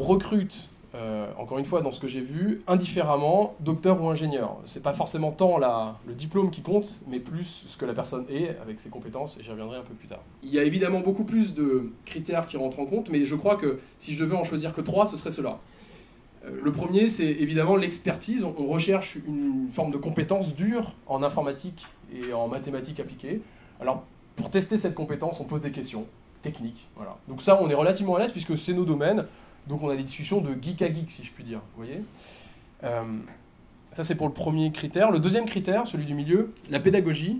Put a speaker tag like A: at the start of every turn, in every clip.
A: recrute, encore une fois, dans ce que j'ai vu, indifféremment, docteur ou ingénieur. C'est pas forcément tant le diplôme qui compte, mais plus ce que la personne est avec ses compétences, et j'y reviendrai un peu plus tard. Il y a évidemment beaucoup plus de critères qui rentrent en compte, mais je crois que si je devais en choisir que 3, ce serait cela. Le premier, c'est évidemment l'expertise. On recherche une forme de compétence dure en informatique et en mathématiques appliquées. Alors, pour tester cette compétence, on pose des questions techniques. Voilà. Donc ça, on est relativement à l'aise puisque c'est nos domaines. Donc on a des discussions de geek à geek, si je puis dire. Vous voyez, ça, c'est pour le premier critère. Le deuxième critère, celui du milieu, la pédagogie.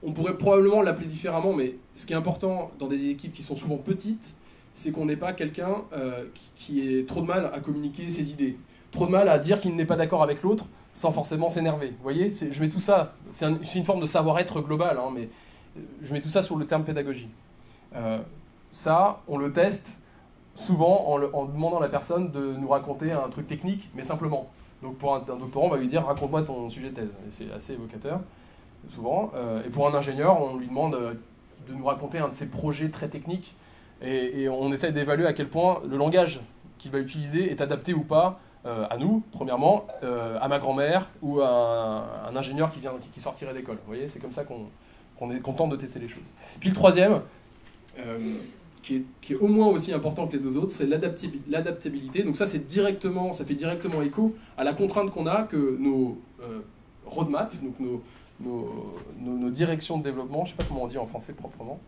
A: On pourrait probablement l'appeler différemment, mais ce qui est important dans des équipes qui sont souvent petites, c'est qu'on n'ait pas quelqu'un qui ait trop de mal à communiquer ses idées, trop de mal à dire qu'il n'est pas d'accord avec l'autre sans forcément s'énerver. Vous voyez, je mets tout ça, c'est une forme de savoir-être global, hein, mais je mets tout ça sur le terme pédagogie. Ça, on le teste souvent en demandant à la personne de nous raconter un truc technique, mais simplement. Donc pour un doctorant, on va lui dire « raconte-moi ton sujet de thèse ». C'est assez évocateur, souvent. Et pour un ingénieur, on lui demande de nous raconter un de ses projets très techniques, et on essaie d'évaluer à quel point le langage qu'il va utiliser est adapté ou pas à nous, premièrement, à ma grand-mère ou à un ingénieur qui sortirait d'école. Vous voyez, c'est comme ça qu'on est content de tester les choses. Puis le troisième, qui est au moins aussi important que les deux autres, c'est l'adaptabilité. Donc ça, ça fait directement écho à la contrainte qu'on a que nos roadmaps, donc nos directions de développement, je ne sais pas comment on dit en français proprement,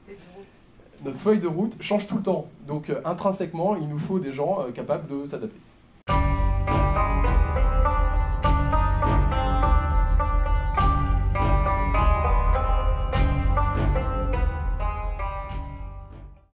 A: notre feuille de route change tout le temps. Donc intrinsèquement, il nous faut des gens capables de s'adapter.